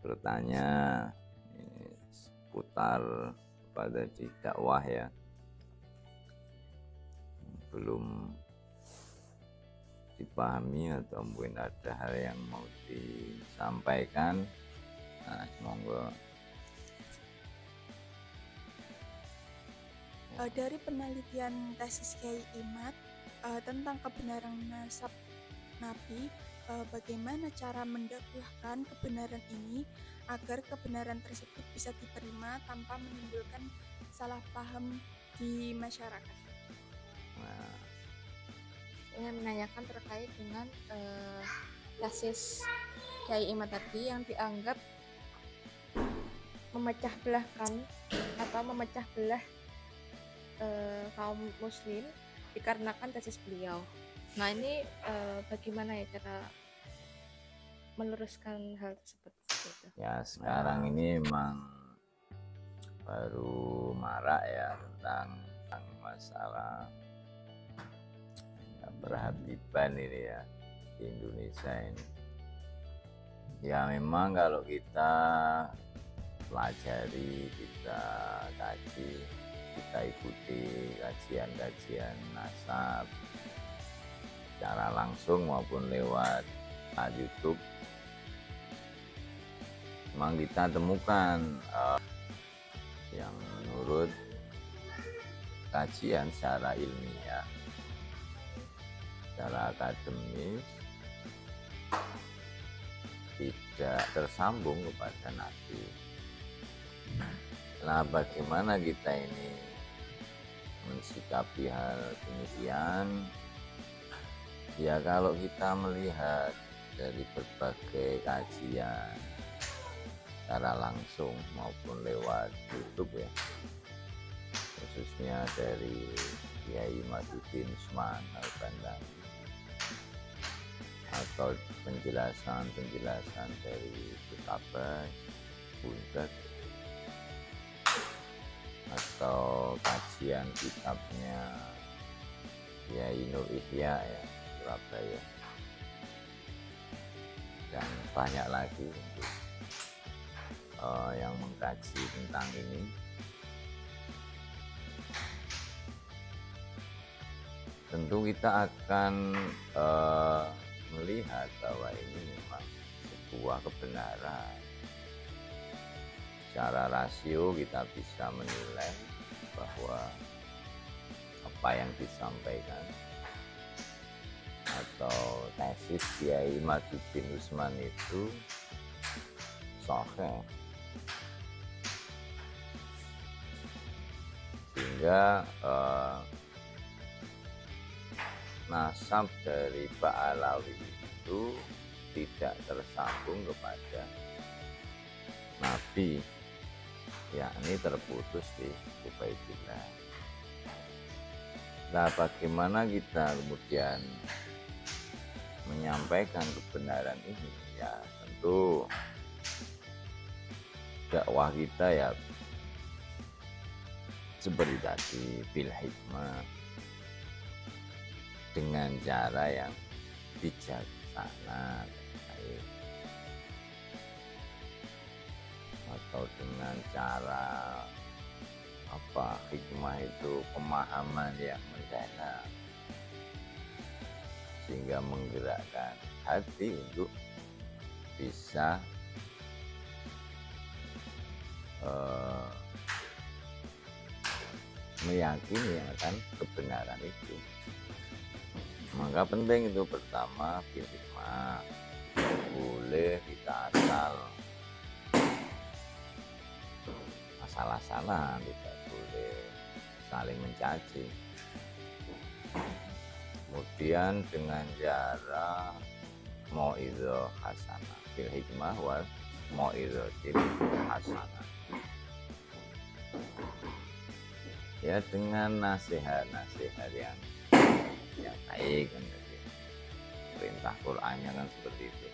bertanya seputar kepada di dakwah ya, belum dipahami atau mungkin ada hal yang mau disampaikan. Nah, semoga dari penelitian tesis Kiai Imad tentang kebenaran nasab Nabi, bagaimana cara mendakwahkan kebenaran ini agar kebenaran tersebut bisa diterima tanpa menimbulkan salah paham di masyarakat. nah, Ingin menanyakan terkait dengan tesis Kiai Imad tadi yang dianggap memecah belahkan atau memecah belah kaum muslim dikarenakan tesis beliau. Nah ini bagaimana ya cara meluruskan hal tersebut? ya sekarang ini memang baru marak ya tentang masalah ya, berhabiban ini ya di Indonesia ini. Ya memang kalau kita pelajari, kita kaji, kita ikuti kajian-kajian nasab secara langsung maupun lewat YouTube, memang kita temukan yang menurut kajian secara ilmiah, secara akademis tidak tersambung kepada Nabi. Nah, bagaimana kita ini mensikapi hal demikian? Ya kalau kita melihat dari berbagai kajian secara langsung maupun lewat YouTube ya, khususnya dari Kiai Maduddin Usman Al-Bandani, atau penjelasan dari Butabas, Buntet, atau kajian kitabnya Kiai Nur Ihya ya, Surabaya, dan banyak lagi untuk yang mengkaji tentang ini. Tentu kita akan melihat bahwa ini memang sebuah kebenaran. Secara rasio kita bisa menilai bahwa apa yang disampaikan atau tesis Kiai Maduddin Usman itu sahih, sehingga nasab dari Ba'alawi itu tidak tersambung kepada Nabi, yakni terputus di Ubaidillah. Nah, bagaimana kita kemudian menyampaikan kebenaran ini? Ya tentu dakwah kita ya seperti tadi, bil hikmah, dengan cara yang bijaksana, atau dengan cara apa, hikmah itu pemahaman yang mendalam sehingga menggerakkan hati untuk bisa meyakini akan kebenaran itu. Maka penting itu pertama bil hikmah, boleh kita asal-asalan, tidak boleh saling mencaci. Kemudian dengan cara mau'idhah hasanah, bil hikmah wal mau'idhatil hasanah, ya dengan nasihat-nasihat yang baik kan, jadi perintah Qur'annya kan seperti itu.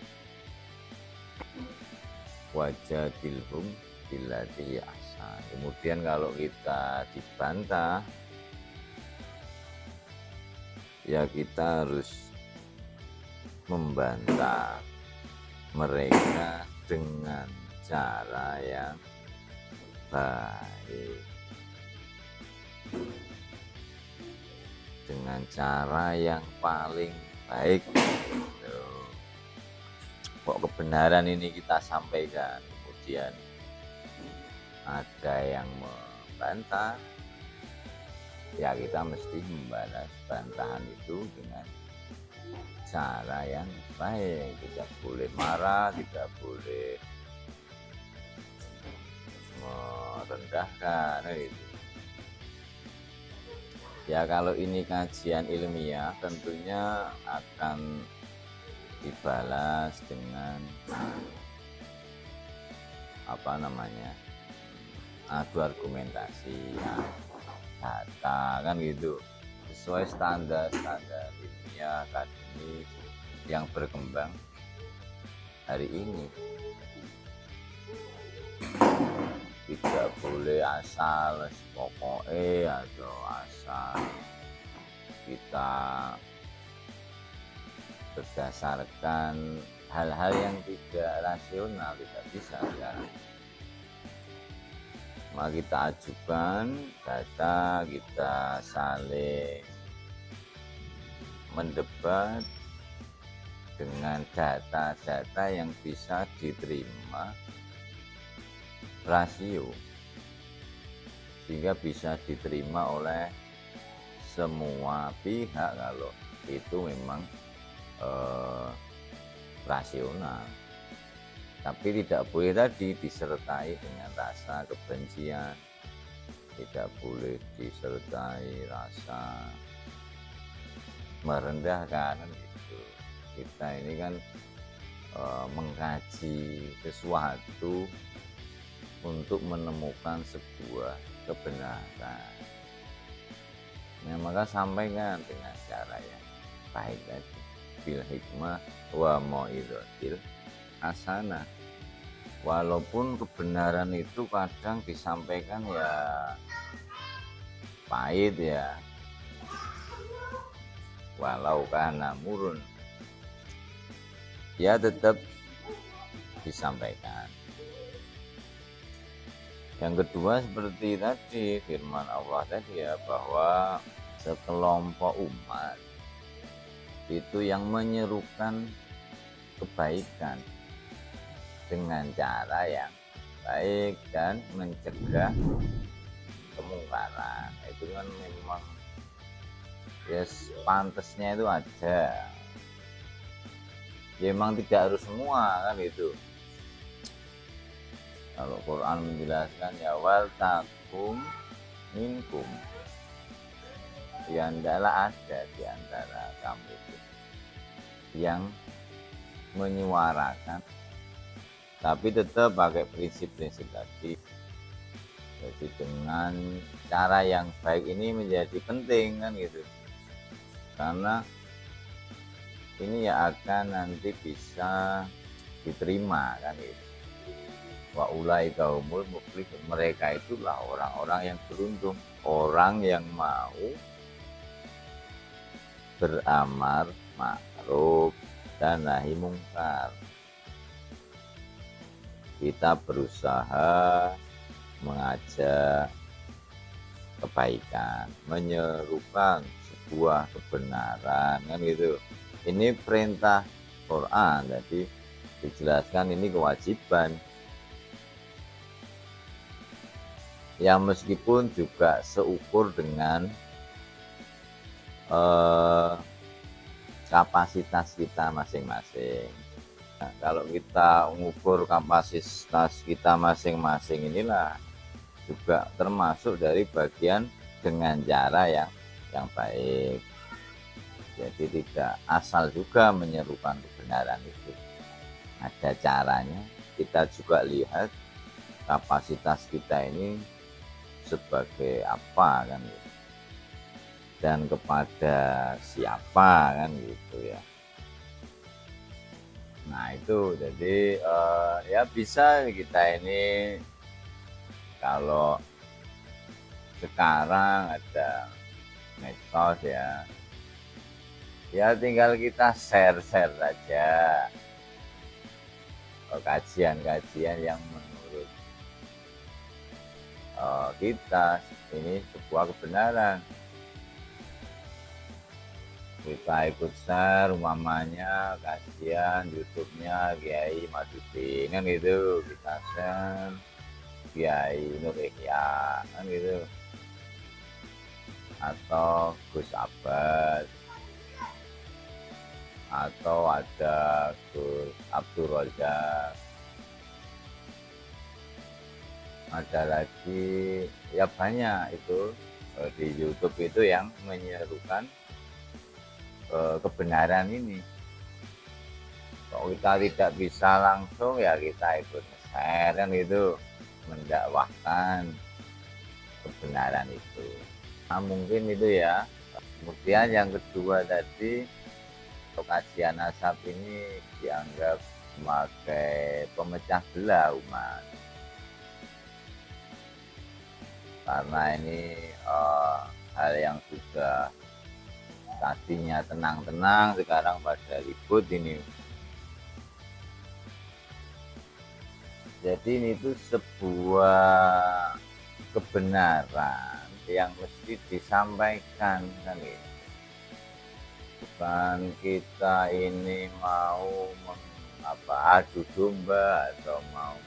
Wajadilhum billati ahsan. Kemudian kalau kita dibantah, ya kita harus membantah mereka dengan cara yang baik, dengan cara yang paling baik. Kok kebenaran ini kita sampaikan, kemudian ada yang membantah, ya kita mesti membalas bantahan itu dengan cara yang baik. Tidak boleh marah, tidak boleh merendahkan gitu. Ya kalau ini kajian ilmiah tentunya akan dibalas dengan adu argumentasi yang data kan gitu, sesuai standar ilmiah akademik yang berkembang hari ini. Tidak boleh asal pokoknya atau asal kita berdasarkan hal-hal yang tidak rasional, tidak bisa sekarang. Maka kita ajukan data, kita saling mendebat dengan data-data yang bisa diterima rasio, sehingga bisa diterima oleh semua pihak kalau itu memang rasional. Tapi tidak boleh tadi disertai dengan rasa kebencian, tidak boleh disertai rasa merendahkan gitu. Kita ini kan mengkaji sesuatu untuk menemukan sebuah kebenaran. Nah, maka sampaikan dengan cara yang baik tadi, bil hikmah wa mau'izatil hasanah. Walaupun kebenaran itu kadang disampaikan ya pahit ya, walau kana murun, ya tetap disampaikan. Yang kedua seperti tadi firman Allah tadi ya, bahwa sekelompok umat itu yang menyerukan kebaikan dengan cara yang baik dan mencegah kemungkaran. Itu kan memang ya pantasnya itu ada. Ya memang tidak harus semua kan itu. Kalau Quran menjelaskan ya wal takum minkum, ya adalah ada di antara kamu itu yang menyuarakan, tapi tetap pakai prinsip-prinsip tadi. Jadi dengan cara yang baik ini menjadi penting kan gitu, karena ini ya akan nanti bisa diterima kan gitu. Wa ulaika humul muflihun, mereka itulah orang-orang yang beruntung, orang yang mau beramar ma'ruf dan nahi mungkar. Kita berusaha mengajak kebaikan, menyerukan sebuah kebenaran kan gitu. Ini perintah Quran, jadi dijelaskan ini kewajiban yang meskipun juga seukur dengan kapasitas kita masing-masing. Nah, kalau kita mengukur kapasitas kita masing-masing, inilah juga termasuk dari bagian dengan cara yang baik. Jadi tidak asal juga menyerukan kebenaran itu, ada caranya. Kita juga lihat kapasitas kita ini sebagai apa kan gitu, dan kepada siapa kan gitu ya. Nah itu jadi ya bisa kita ini, kalau sekarang ada medsos ya tinggal kita share saja kajian-kajian yang menurut kita ini sebuah kebenaran. Kita ikut share umpamanya kajian YouTube-nya Kiai Madudin kan gitu, kita share Kiai Nur Ihya kan gitu, atau Gus Abbas, atau ada Gus Abdul Razak, ada lagi ya banyak itu di YouTube itu yang menyerukan kebenaran ini. Kalau kita tidak bisa langsung ya kita ikut share kan itu, mendakwahkan kebenaran itu. Nah, mungkin itu ya. Kemudian yang kedua tadi, kajian nasab ini dianggap sebagai pemecah belah umat, karena ini hal yang sudah tadinya tenang-tenang sekarang pada ribut ini. Jadi ini tuh sebuah kebenaran yang mesti disampaikan kan gitu. Bukan kita ini mau adu domba atau mau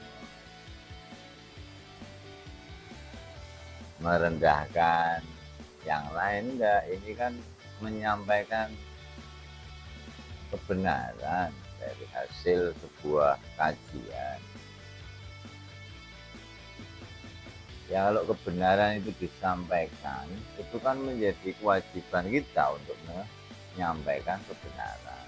merendahkan yang lain, enggak. Ini kan menyampaikan kebenaran dari hasil sebuah kajian. Ya kalau kebenaran itu disampaikan, itu kan menjadi kewajiban kita untuk menyampaikan kebenaran.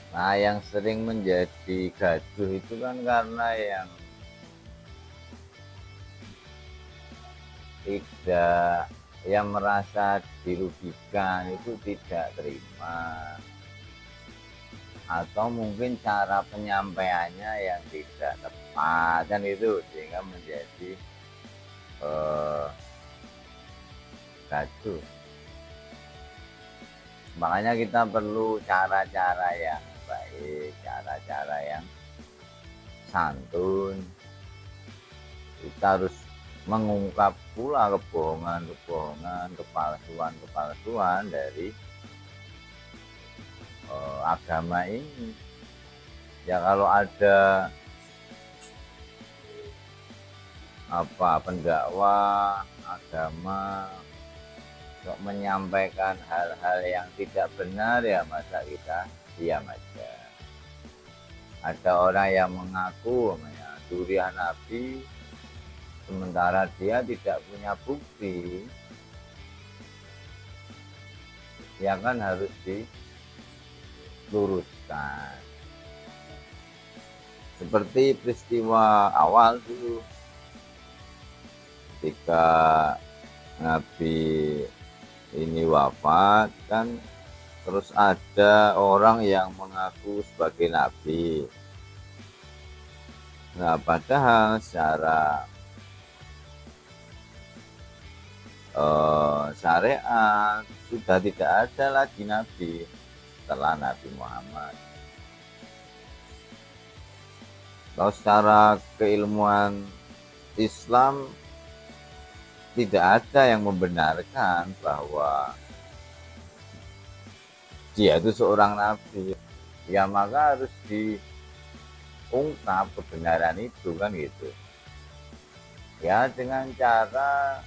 Nah, yang sering menjadi gaduh itu kan karena yang tidak, yang merasa dirugikan itu tidak terima, atau mungkin cara penyampaiannya yang tidak tepat kan itu, sehingga menjadi gaduh. Makanya kita perlu cara-cara yang baik, cara-cara yang santun. Kita harus mengungkap pula kebohongan-kebohongan, kepalsuan-kepalsuan dari agama ini. Ya kalau ada pendakwa agama untuk menyampaikan hal-hal yang tidak benar, ya masa kita diam aja. Ada orang yang mengaku durian Nabi, sementara dia tidak punya bukti, ya kan harus diluruskan. Seperti peristiwa awal dulu, ketika Nabi ini wafat kan, terus ada orang yang mengaku sebagai Nabi. Nah, padahal secara syariat sudah tidak ada lagi Nabi setelah Nabi Muhammad. Kalau secara keilmuan Islam tidak ada yang membenarkan bahwa dia itu seorang Nabi, ya maka harus diungkap kebenaran itu kan gitu. Ya dengan cara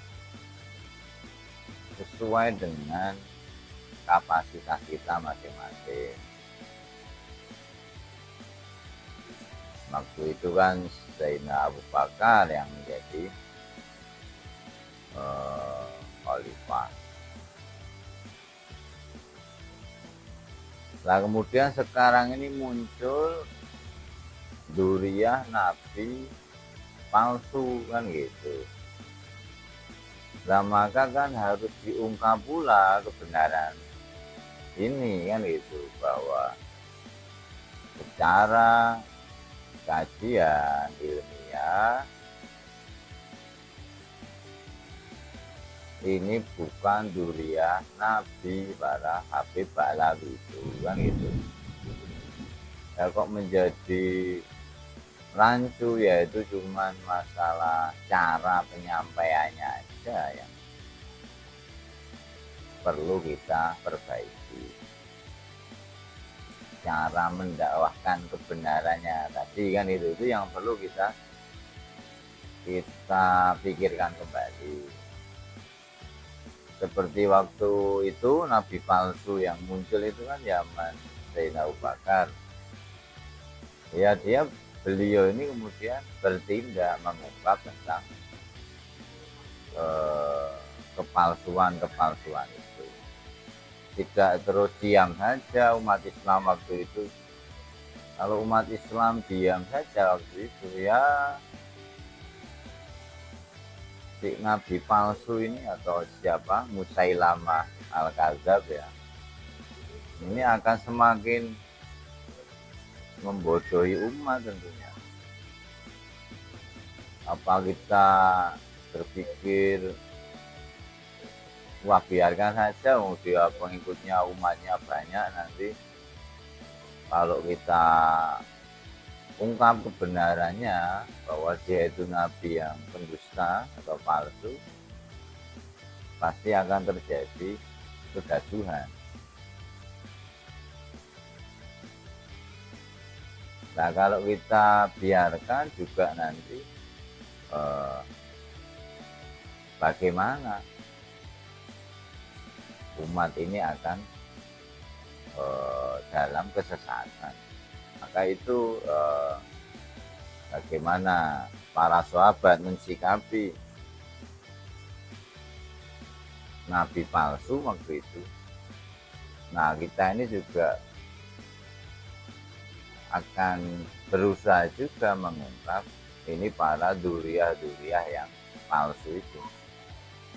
sesuai dengan kapasitas kita masing-masing. Waktu itu kan Sayyidina Abu Bakar yang menjadi khalifah. Nah kemudian sekarang ini muncul duriah Nabi palsu kan gitu. Nah maka kan harus diungkap pula kebenaran ini kan itu, bahwa secara kajian ilmiah ini bukan duriah Nabi para Habib Ba'lawi itu kan gitu. Ya kok menjadi rancu, yaitu cuman masalah cara penyampaiannya aja yang perlu kita perbaiki. Cara mendakwahkan kebenarannya tadi kan itu yang perlu kita pikirkan kembali. Seperti waktu itu nabi palsu yang muncul itu kan zaman Sayyidina Abu Bakar. Ya beliau ini kemudian bertindak mengungkap tentang kepalsuan itu. Tidak terus diam saja umat Islam waktu itu. Kalau umat Islam diam saja waktu itu, ya si nabi palsu ini atau siapa, Musailamah Al-Kadzab ya, ini akan semakin membodohi umat tentunya. Apa kita berpikir wah biarkan saja, dia pengikutnya umatnya banyak, nanti kalau kita ungkap kebenarannya bahwa dia itu nabi yang pendusta atau palsu, pasti akan terjadi kegaduhan. Nah kalau kita biarkan juga nanti bagaimana umat ini akan dalam kesesatan. Maka itu bagaimana para sahabat mensikapi nabi palsu waktu itu. Nah kita ini juga akan berusaha juga mengungkap ini para duriah-duriah yang palsu itu.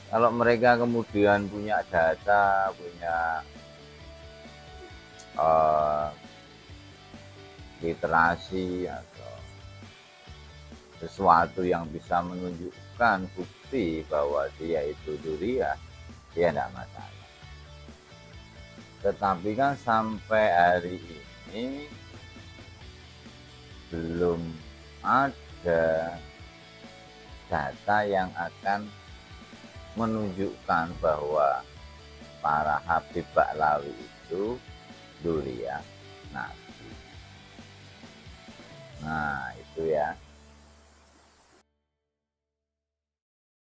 Kalau mereka kemudian punya data, punya literasi atau sesuatu yang bisa menunjukkan bukti bahwa dia itu duriah, dia tidak masalah. Tetapi kan sampai hari ini belum ada data yang akan menunjukkan bahwa para Habib Ba'lawi itu duriah Nabi. Nah itu ya.